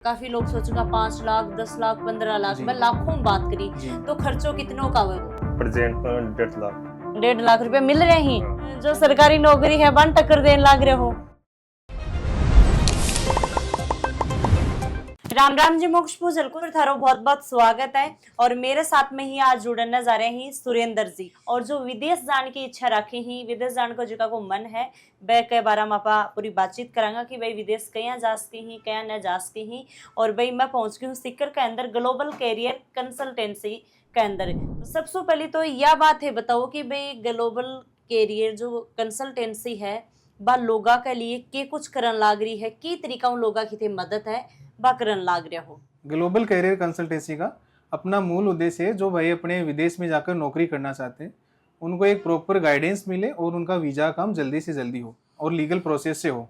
काफी लोग सोचेगा 5 लाख 10 लाख 15 लाख जी। मैं लाखों में बात करी जी। तो खर्चों कितनों का हुआ प्रेजेंट में 1.5 लाख। 1.5 लाख रुपए मिल रहे ही हाँ। जो सरकारी नौकरी है बन टक्कर देने लाग रहे हो। राम राम जी मोक्ष पूजल को थारो बहुत बहुत स्वागत है। और मेरे साथ में ही आज जुड़ने जा रहे हैं सुरेंद्र जी, और जो विदेश जाने की इच्छा रखी ही, विदेश जाने को जिका को मन है वह के बारे में आपा पूरी बातचीत करांगा कि भाई विदेश कया जा सकी ही कया न जा सकी ही। और भाई मैं पहुंच गई हूँ सीकर के अंदर ग्लोबल कैरियर कंसल्टेंसी के अंदर। तो सबसे पहले तो यह बात है बताओ कि भाई ग्लोबल कैरियर जो कंसल्टेंसी है बा लोगा के लिए के कुछ करन लाग रही है, की तरीका उन लोगा की थे मदद है बा करन लाग रहा हो। ग्लोबल कैरियर कंसल्टेंसी का अपना मूल उद्देश्य है जो भाई अपने विदेश में जाकर नौकरी करना चाहते हैं उनको एक प्रॉपर गाइडेंस मिले और उनका वीज़ा काम जल्दी से जल्दी हो और लीगल प्रोसेस से हो।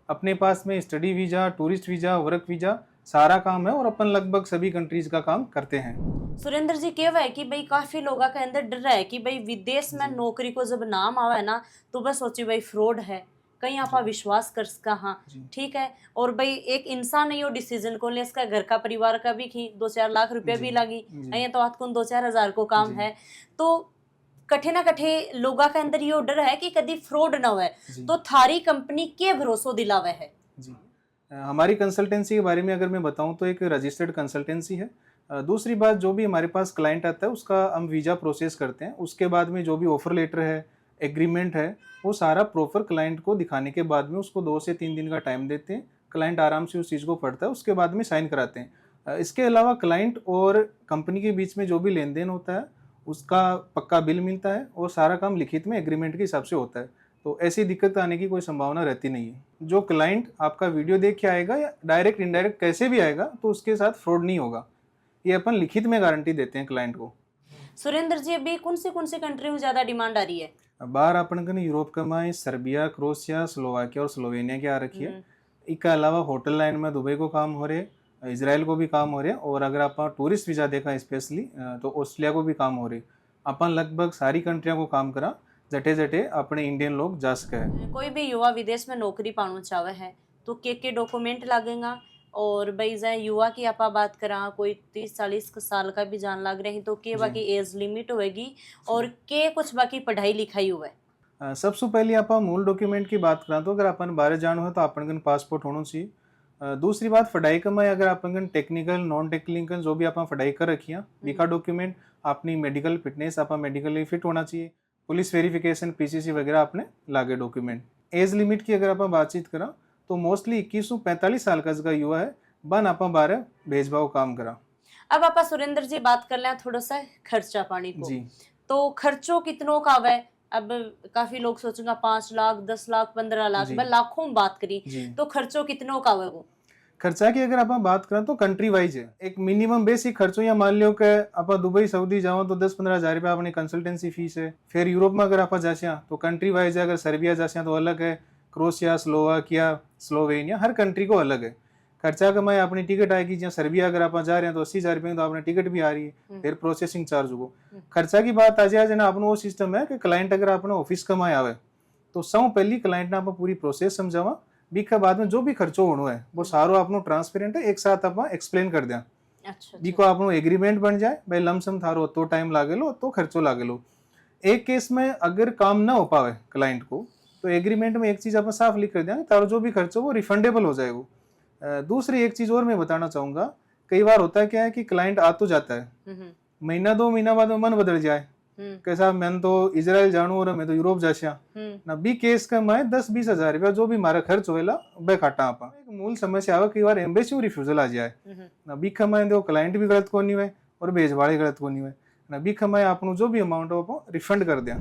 अपने पास में study visa, tourist visa, work visa सारा काम है और अपन लगभग सभी कंट्रीज का काम करते हैं। सुरेंद्र जी क्या है कि भाई काफी लोगों के अंदर डर है कि भाई विदेश में नौकरी को जब नाम आवे ना तो बस सोची भाई फ्रॉड है, कहीं आप विश्वास कर सका। हाँ ठीक है। और भाई एक इंसान नहीं हो डिसीजन को ले, इसका घर का परिवार का भी की 2-4 लाख रुपया भी लगी, ये तो हाथ को 2-4 हजार को काम है। तो कठे ना कठे लोगों के अंदर ये डर है कि कभी फ्रॉड ना हो, तो थारी कंपनी के भरोसा दिलावे है जी। हमारी कंसल्टेंसी के बारे में अगर मैं बताऊं तो एक रजिस्टर्ड कंसल्टेंसी है। दूसरी बात, जो भी हमारे पास क्लाइंट आता है उसका हम वीज़ा प्रोसेस करते हैं, उसके बाद में जो भी ऑफर लेटर है, एग्रीमेंट है, वो सारा प्रॉपर क्लाइंट को दिखाने के बाद में उसको 2 से 3 दिन का टाइम देते हैं। क्लाइंट आराम से उस चीज़ को पढ़ता है, उसके बाद में साइन कराते हैं। इसके अलावा क्लाइंट और कंपनी के बीच में जो भी लेन देन होता है उसका पक्का बिल मिलता है और सारा काम लिखित में एग्रीमेंट के हिसाब से होता है। तो ऐसी दिक्कत आने की कोई संभावना रहती नहीं है। जो क्लाइंट आपका वीडियो देख के आएगा या डायरेक्ट इनडायरेक्ट कैसे भी आएगा तो उसके साथ फ्रॉड नहीं होगा, ये अपन लिखित में गारंटी देते हैं क्लाइंट को। सुरेंद्र जी अभी कौन सी कंट्री में ज्यादा डिमांड आ रही है? बाहर अपन कन यूरोप का में सर्बिया, क्रोएशिया, स्लोवाकिया और स्लोवेनिया की आ रखी है। इसके अलावा होटल लाइन में दुबई को काम हो रहे, इसराइल को भी काम हो रहे, और अगर आप टूरिस्ट वीज़ा देखा स्पेशली तो ऑस्ट्रेलिया को भी काम हो रहे। अपन लगभग सारी कंट्रियों को काम करा जटे जटे अपने इंडियन लोग जा सके हैं। कोई भी युवा विदेश में नौकरी पाना चाहे है तो के डॉक्यूमेंट लगेगा? और भाई जाए युवा की आप बात करा कोई 30-40 साल का भी जान लग रही तो के बाकी एज लिमिट होगी और के कुछ बाकी पढ़ाई लिखाई हुआ है? सबसे पहले आप मूल डॉक्यूमेंट की बात करा तो अगर अपन बाहर जाना हो तो अपन पासपोर्ट होना चाहिए। दूसरी बात, पढ़ाई का मैं अगर अपन टेक्निकल नॉन टेक्निकल जो भी आप पढ़ाई कर रखी है बीका डॉक्यूमेंट, अपनी मेडिकल फिटनेस आप मेडिकली फिट होना चाहिए, पुलिस वेरिफिकेशन पीसीसी वगैरह आपने लागे डॉक्यूमेंट। एज लिमिट की अगर आप बातचीत करा तो मोस्टली 21 से 45 साल का युवा है बन आप बारह भेजभाव काम करा। अब आप सुरेंद्र जी बात कर लें थोड़ा सा खर्चा पानी को जी। तो खर्चों कितनों का है? अब काफी लोग सोचेंगे 5 लाख 10 लाख 15 लाख मैं लाखों में बात करी तो खर्चों कितनों का है? वो खर्चा की अगर आप बात करें तो कंट्री वाइज है। एक मिनिमम बेसिक खर्चों या मान लो कि आप दुबई सऊदी जाओ तो 10-15 हज़ार रुपया अपनी कंसल्टेंसी फीस है। फिर यूरोप में अगर आप जासिया तो कंट्री वाइज है, अगर सर्बिया जासिया तो अलग है, क्रोएशिया, स्लोवाकिया, स्लोवेनिया, हर कंट्री को अलग है खर्चा। का मैं अपनी टिकट आएगी, जहाँ सर्बिया अगर आप जा रहे हैं तो 80 हज़ार रुपये तो आपने टिकट भी आ रही है, फिर प्रोसेसिंग चार्ज हो। खर्चा की बात आ जाए ना, अपना वो सिस्टम है कि क्लाइंट अगर अपना ऑफिस कमाए आवे तो सब पहली क्लाइंट ने आप पूरी प्रोसेस समझावा, बीका बाद में जो भी खर्चो होना है वो सारो आपनो ट्रांसपेरेंट है, एक साथ आप एक्सप्लेन कर दें। बीको आपनो एग्रीमेंट बन जाए भाई लमसम थारो तो टाइम लागेलो तो खर्चो लागेलो। एक केस में अगर काम ना हो पावे क्लाइंट को तो एग्रीमेंट में एक चीज आप साफ लिख कर दें, तारो जो भी खर्चो वो रिफंडेबल हो जाएगा। दूसरी एक चीज और मैं बताना चाहूंगा, कई बार होता है क्या है कि क्लाइंट आ तो जाता है, महीना 2 महीना बाद मन बदल जाए कैसा, मैं तो इजराइल जानू और मैं तो यूरोप जाशिया ना बी केस का मैं 10-20 हज़ार रुपया जो भी मारा खर्च होएला बे काटा आप। एक मूल समस्या आवे कई बार एम्बेसी रिफ्यूजल आ जाए ना, बी कमाए दो क्लाइंट भी गलत को नहीं हुए और भेजवाड़े गलत को नहीं हुए ना, बी कमाए आपनो जो भी अमाउंट हो आप रिफंड कर दें।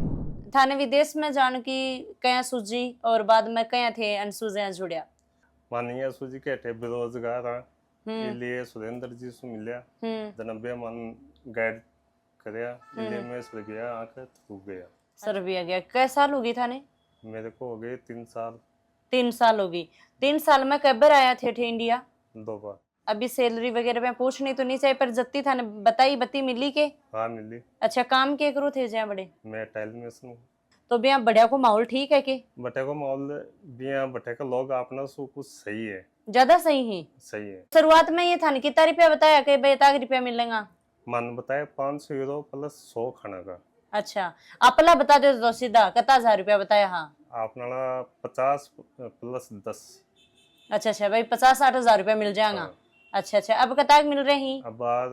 थाने विदेश में जान की कया सूझी और बाद में कया थे अनसूझे जुड़िया? मानिए सूजी के टे बेरोजगार है, इसलिए सुरेंद्र जी से मिलिया, जनबे मन गाइड करया, इसलिए मैं सर्बिया आकर रुक गया। सर्बिया गया? कैसा साल होगी थाने? मेरे को हो गए 3 साल। 3 साल होगी। 3 साल में कब बार आया थे इंडिया? 2 बार। अभी सैलरी वगैरह में पूछनी तो नहीं चाहिए पर जत्ती थाने बताई बत्ती मिली के? हाँ मिली। अच्छा, काम के करो थे जहाँ बड़े? मैं टाइल में हूँ। तो भी यहाँ बढ़िया को माहौल ठीक है के? बटे को माहौल भी यहाँ बटे का लोग अपना सो कुछ सही है, ज्यादा सही है। सही है। शुरुआत में ये था नहीं कितना रुपया बताया कि भाई इतना रुपया मिलेगा? मन बताया 500 यूरो प्लस 100 खाना का। अच्छा, अपला बता दो तो सीधा कितना 1000 रुपया बताया? हाँ, आपने 50 प्लस 10। अच्छा अच्छा भाई 50-60 हजार रुपया मिल जाएगा। हाँ। अच्छा अच्छा, अब कितना मिल रही? अब बाद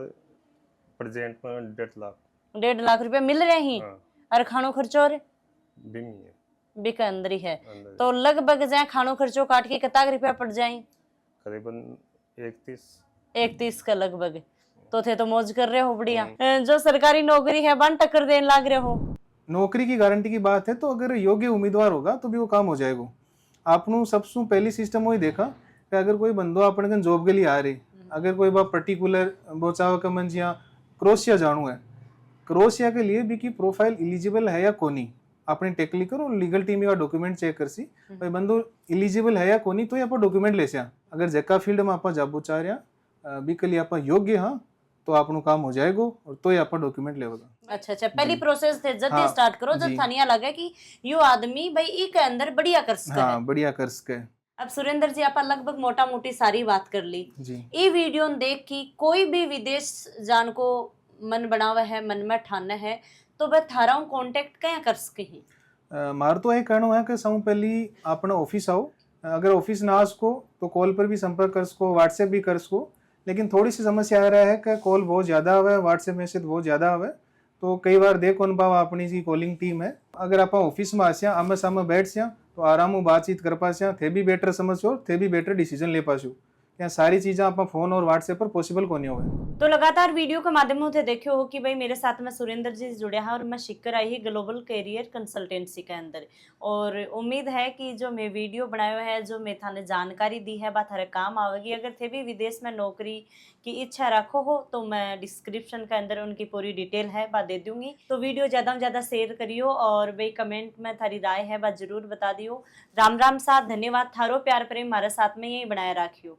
प्रेजेंट में 1.5 लाख। 1.5 लाख रुपया मिल रही। हाँ। और खानो खर्चो और भी नहीं है भी के अंदर ही है। अंदर। तो लगभग जाए खानो खर्चो काट के कितना रुपया पड़ जाए? करीबन 31। 31 का लगभग। तो थे तो मौज कर रहे हो बढ़िया। जो सरकारी नौकरी है बन टक्कर देने लाग रहे हो। नौकरी की गारंटी की बात है तो अगर योग्य उम्मीदवार होगा तो भी वो काम हो जाएगा। आपनु सबसे पहली सिस्टम वही देखा कि अगर कोई बंदो अपन कन जॉब के लिए आ रही, अगर कोई बात पर्टिकुलर बोचाव का मंज या क्रोशिया जानू है, क्रोशिया के लिए भी की प्रोफाइल एलिजिबल है या कोनी, अपने टेक्निकल करो लीगल टीम का डॉक्यूमेंट चेक कर सी भाई बंदो एलिजिबल है या कोनी, तो आप डॉक्यूमेंट ले सिया। अगर जैका फील्ड में आप जाबो चाह रहा बी के लिए आप योग्य हाँ तो आपनु काम हो जाएगा और तो ही आप डॉक्यूमेंट लेगा। अच्छा अच्छा, पहली प्रोसेस थे जब हाँ, स्टार्ट करो जब जी। थानिया लगे कि यो आदमी भाई ई के अंदर बढ़िया कर सके। हाँ, बढ़िया कर सके। अब सुरेंद्र जी आप लगभग मोटा मोटी सारी बात कर ली जी। ये वीडियो देख की कोई भी विदेश जान को मन बनावा है, मन में ठाना है तो वह थारा कांटेक्ट क्या कर सके हैं? मार तो ये कहना है कि सब पहली अपना ऑफिस आओ, अगर ऑफिस ना आ सको तो कॉल पर भी संपर्क कर सको, व्हाट्सएप भी कर सको। लेकिन थोड़ी सी समस्या आ रहा है कि कॉल बहुत ज़्यादा आवे, व्हाट्सएप मैसेज बहुत ज़्यादा आवे, तो कई बार देख कौन पाओ अपनी जी कॉलिंग टीम है। अगर आप ऑफिस में आसिया आमे सामे बैठ सिया तो आराम बातचीत कर पासिया, थे भी बेटर समझो, थे भी बेटर डिसीजन ले पासो। क्या सारी चीजें आप फोन और व्हाट्सएप पर पॉसिबल को नहीं हो। तो लगातार वीडियो के माध्यम से देखियो हो कि भाई मेरे साथ में सुरेंद्र जी जुड़े हैं और मैं शिकर आई ही ग्लोबल करियर कंसल्टेंसी के अंदर। और उम्मीद है कि जो मैं वीडियो बनाया है, जो मैं थाने जानकारी दी है बात हर काम आवेगी। अगर थे भी विदेश में नौकरी की इच्छा रखो हो तो मैं डिस्क्रिप्शन के अंदर उनकी पूरी डिटेल है बात दे दूंगी। तो वीडियो ज़्यादा से ज़्यादा शेयर करियो और भाई कमेंट में थारी राय है बात जरूर बता दियो। राम राम साथ, धन्यवाद, थारो प्यार प्रेम हमारे साथ में यही बनाए रखियो।